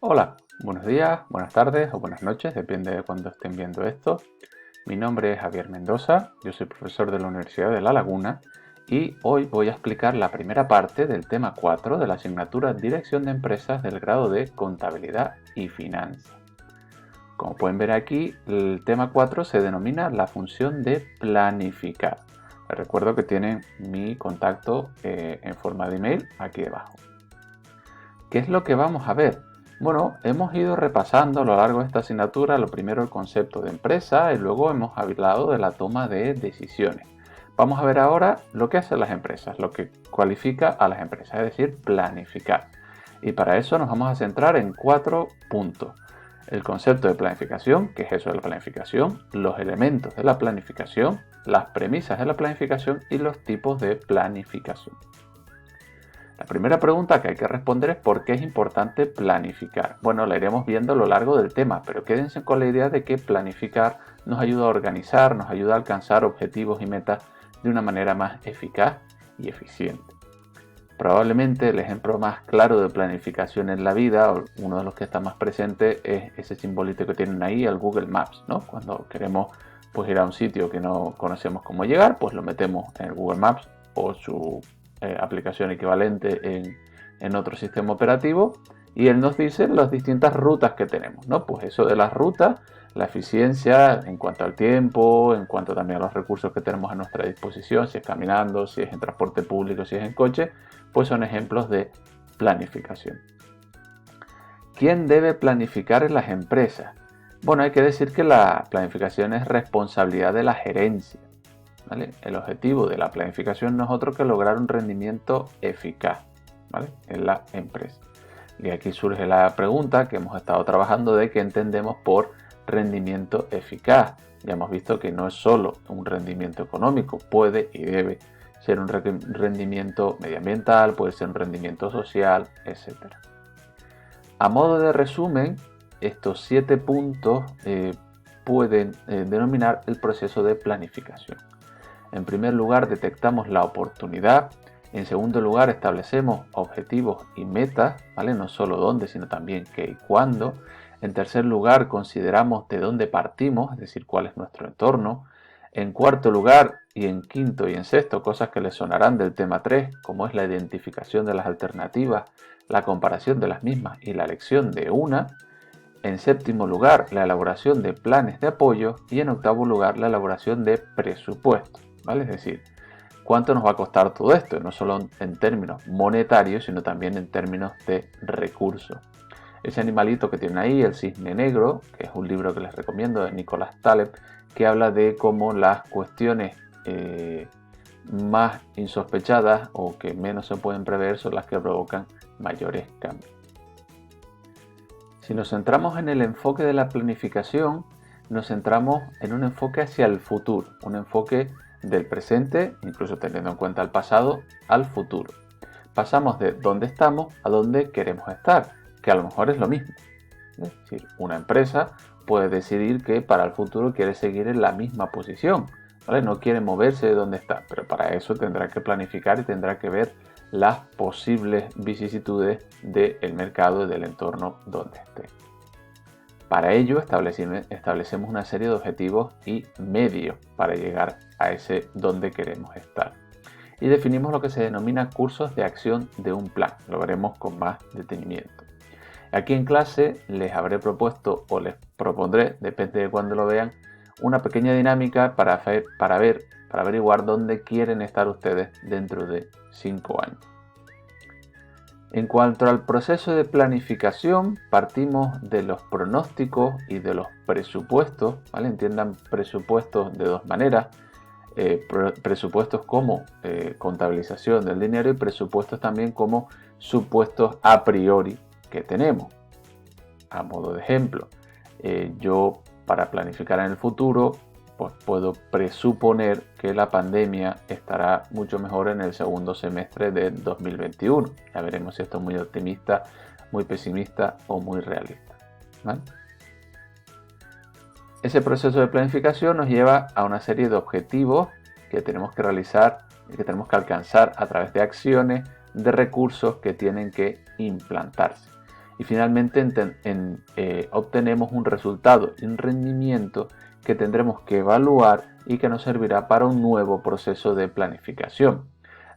Hola, buenos días, buenas tardes o buenas noches, depende de cuándo estén viendo esto. Mi nombre es Javier Mendoza, yo soy profesor de la Universidad de La Laguna y hoy voy a explicar la primera parte del tema 4 de la asignatura Dirección de Empresas del grado de Contabilidad y Finanzas. Como pueden ver aquí, el tema 4 se denomina la función de planificar. Les recuerdo que tienen mi contacto en forma de email aquí debajo. ¿Qué es lo que vamos a ver? Bueno, hemos ido repasando a lo largo de esta asignatura lo primero el concepto de empresa y luego hemos hablado de la toma de decisiones. Vamos a ver ahora lo que hacen las empresas, lo que cualifica a las empresas, es decir, planificar. Y para eso nos vamos a centrar en 4 puntos. El concepto de planificación, que es eso de la planificación, los elementos de la planificación, las premisas de la planificación y los tipos de planificación. La primera pregunta que hay que responder es ¿por qué es importante planificar? Bueno, la iremos viendo a lo largo del tema, pero quédense con la idea de que planificar nos ayuda a organizar, nos ayuda a alcanzar objetivos y metas de una manera más eficaz y eficiente. Probablemente el ejemplo más claro de planificación en la vida, o uno de los que está más presente, es ese simbolito que tienen ahí, el Google Maps, ¿no? Cuando queremos pues, ir a un sitio que no conocemos cómo llegar, pues lo metemos en el Google Maps o su aplicación equivalente en otro sistema operativo y él nos dice las distintas rutas que tenemos, ¿no? Pues eso de las rutas, la eficiencia en cuanto al tiempo, en cuanto también a los recursos que tenemos a nuestra disposición, si es caminando, si es en transporte público, si es en coche, pues son ejemplos de planificación. ¿Quién debe planificar en las empresas? Bueno, hay que decir que la planificación es responsabilidad de la gerencia. ¿Vale? El objetivo de la planificación no es otro que lograr un rendimiento eficaz, ¿vale? En la empresa. Y aquí surge la pregunta que hemos estado trabajando de qué entendemos por rendimiento eficaz. Ya hemos visto que no es solo un rendimiento económico, puede y debe ser un rendimiento medioambiental, puede ser un rendimiento social, etc. A modo de resumen, estos 7 puntos pueden denominar el proceso de planificación. En primer lugar, detectamos la oportunidad. En segundo lugar, establecemos objetivos y metas, ¿vale? No solo dónde, sino también qué y cuándo. En tercer lugar, consideramos de dónde partimos, es decir, cuál es nuestro entorno. En cuarto lugar, y en quinto y en sexto, cosas que les sonarán del tema 3, como es la identificación de las alternativas, la comparación de las mismas y la elección de una. En séptimo lugar, la elaboración de planes de apoyo y en octavo lugar, la elaboración de presupuestos, ¿vale? Es decir, ¿cuánto nos va a costar todo esto? No solo en términos monetarios, sino también en términos de recursos. Ese animalito que tienen ahí, el cisne negro, que es un libro que les recomiendo de Nicolás Taleb, que habla de cómo las cuestiones más insospechadas o que menos se pueden prever son las que provocan mayores cambios. Si nos centramos en el enfoque de la planificación, nos centramos en un enfoque hacia el futuro, un enfoque del presente, incluso teniendo en cuenta el pasado, al futuro. Pasamos de dónde estamos a dónde queremos estar, que a lo mejor es lo mismo. Es decir, una empresa puede decidir que para el futuro quiere seguir en la misma posición, ¿vale? No quiere moverse de donde está, pero para eso tendrá que planificar y tendrá que ver las posibles vicisitudes del mercado y del entorno donde esté. Para ello establecemos una serie de objetivos y medios para llegar a ese donde queremos estar. Y definimos lo que se denomina cursos de acción de un plan. Lo veremos con más detenimiento. Aquí en clase les habré propuesto o les propondré, depende de cuándo lo vean, una pequeña dinámica para averiguar dónde quieren estar ustedes dentro de 5 años. En cuanto al proceso de planificación, partimos de los pronósticos y de los presupuestos, ¿vale? Entiendan presupuestos de dos maneras, presupuestos como contabilización del dinero y presupuestos también como supuestos a priori que tenemos. A modo de ejemplo, yo para planificar en el futuro, pues puedo presuponer que la pandemia estará mucho mejor en el segundo semestre de 2021. Ya veremos si esto es muy optimista, muy pesimista o muy realista, ¿vale? Ese proceso de planificación nos lleva a una serie de objetivos que tenemos que realizar y que tenemos que alcanzar a través de acciones, de recursos que tienen que implantarse. Y finalmente obtenemos un resultado y un rendimiento que tendremos que evaluar y que nos servirá para un nuevo proceso de planificación.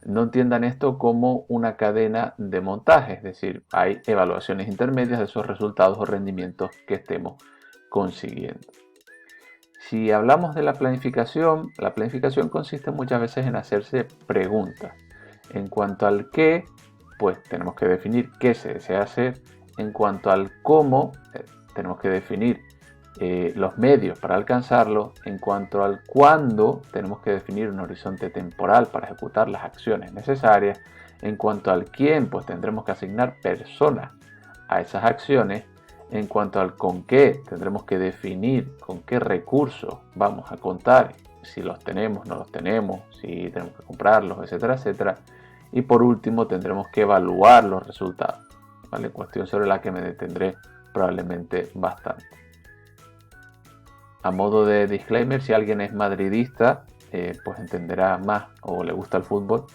No entiendan esto como una cadena de montaje, es decir, hay evaluaciones intermedias de esos resultados o rendimientos que estemos consiguiendo. Si hablamos de la planificación consiste muchas veces en hacerse preguntas. En cuanto al qué, pues tenemos que definir qué se desea hacer. En cuanto al cómo, tenemos que definir los medios para alcanzarlo. En cuanto al cuándo, tenemos que definir un horizonte temporal para ejecutar las acciones necesarias. En cuanto al quién, pues tendremos que asignar personas a esas acciones. En cuanto al con qué, tendremos que definir con qué recursos vamos a contar, si los tenemos, no los tenemos, si tenemos que comprarlos, etcétera, etcétera. Y por último, tendremos que evaluar los resultados, ¿vale? Cuestión sobre la que me detendré probablemente bastante. A modo de disclaimer, si alguien es madridista, pues entenderá más, o le gusta el fútbol,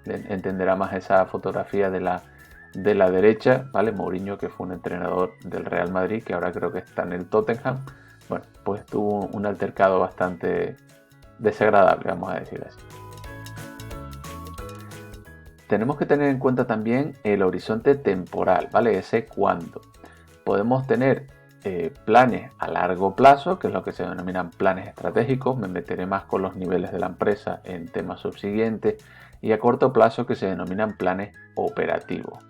entenderá más esa fotografía de la derecha, ¿vale? Mourinho, que fue un entrenador del Real Madrid, que ahora creo que está en el Tottenham. Bueno, pues tuvo un altercado bastante desagradable, vamos a decir así. Tenemos que tener en cuenta también el horizonte temporal, ¿vale? Ese cuándo. Podemos tener planes a largo plazo, que es lo que se denominan planes estratégicos. Me meteré más con los niveles de la empresa en temas subsiguientes. Y a corto plazo, que se denominan planes operativos.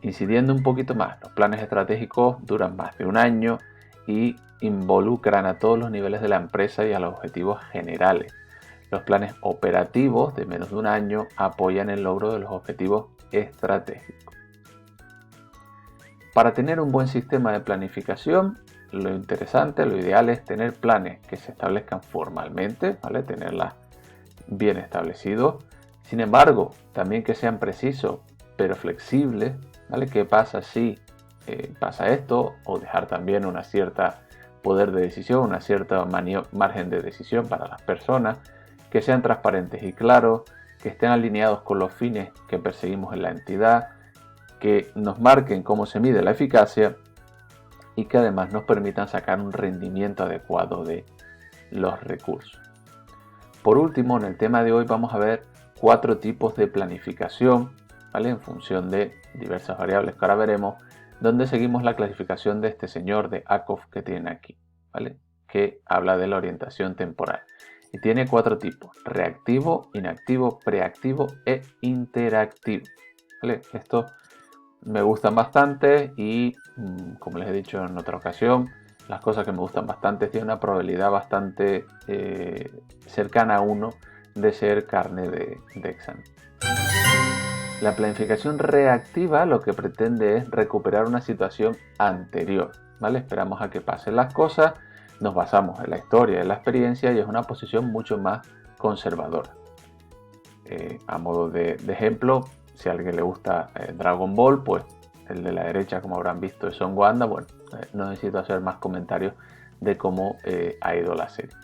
Incidiendo un poquito más, los planes estratégicos duran más de un año y involucran a todos los niveles de la empresa y a los objetivos generales. Los planes operativos de menos de un año apoyan el logro de los objetivos estratégicos. Para tener un buen sistema de planificación, lo interesante, lo ideal es tener planes que se establezcan formalmente, ¿vale? Tenerlas bien establecidos. Sin embargo, también que sean precisos pero flexibles, ¿vale? ¿Qué pasa si pasa esto? O dejar también una cierta poder de decisión, una cierta margen de decisión para las personas, que sean transparentes y claros, que estén alineados con los fines que perseguimos en la entidad, que nos marquen cómo se mide la eficacia y que además nos permitan sacar un rendimiento adecuado de los recursos. Por último, en el tema de hoy vamos a ver 4 tipos de planificación, ¿vale? En función de diversas variables que ahora veremos, donde seguimos la clasificación de este señor de Ackoff que tiene aquí, ¿vale? Que habla de la orientación temporal. Y tiene 4 tipos: reactivo, inactivo, preactivo e interactivo, ¿vale? Estos me gustan bastante y, como les he dicho en otra ocasión, las cosas que me gustan bastante tienen una probabilidad bastante cercana a 1 de ser carne de examen. La planificación reactiva lo que pretende es recuperar una situación anterior, ¿vale? Esperamos a que pasen las cosas, nos basamos en la historia y en la experiencia y es una posición mucho más conservadora. A modo de ejemplo, si a alguien le gusta Dragon Ball, pues el de la derecha, como habrán visto, es Son Wanda. Bueno, no necesito hacer más comentarios de cómo ha ido la serie.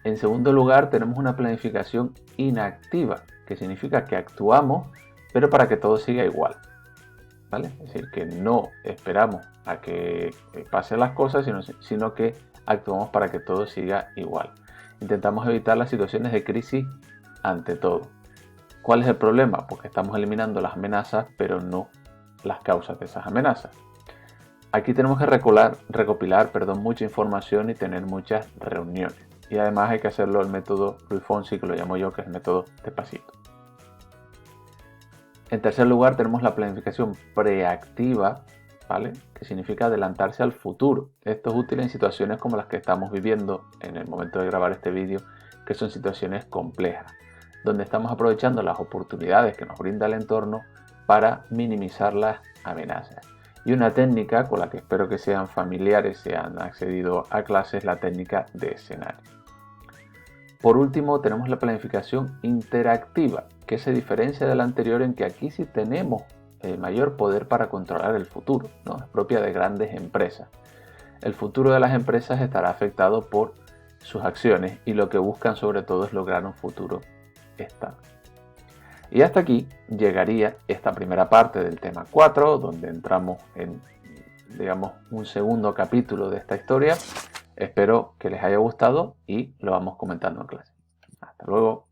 En segundo lugar, tenemos una planificación inactiva, que significa que actuamos, pero para que todo siga igual, ¿vale? Es decir, que no esperamos a que pasen las cosas, sino que actuamos para que todo siga igual. Intentamos evitar las situaciones de crisis ante todo. ¿Cuál es el problema? Pues que estamos eliminando las amenazas, pero no las causas de esas amenazas. Aquí tenemos que recopilar mucha información y tener muchas reuniones. Y además hay que hacerlo el método Luis Fonsi, que lo llamo yo, que es el método despacito. En tercer lugar tenemos la planificación preactiva, ¿vale? Que significa adelantarse al futuro. Esto es útil en situaciones como las que estamos viviendo en el momento de grabar este vídeo, que son situaciones complejas, donde estamos aprovechando las oportunidades que nos brinda el entorno para minimizar las amenazas. Y una técnica con la que espero que sean familiares, si han accedido a clases, la técnica de escenario. Por último, tenemos la planificación interactiva, que se diferencia de la anterior en que aquí sí tenemos mayor poder para controlar el futuro, ¿no? Es propia de grandes empresas. El futuro de las empresas estará afectado por sus acciones y lo que buscan sobre todo es lograr un futuro estable. Y hasta aquí llegaría esta primera parte del tema 4, donde entramos en, digamos, un segundo capítulo de esta historia. Espero que les haya gustado y lo vamos comentando en clase. Hasta luego.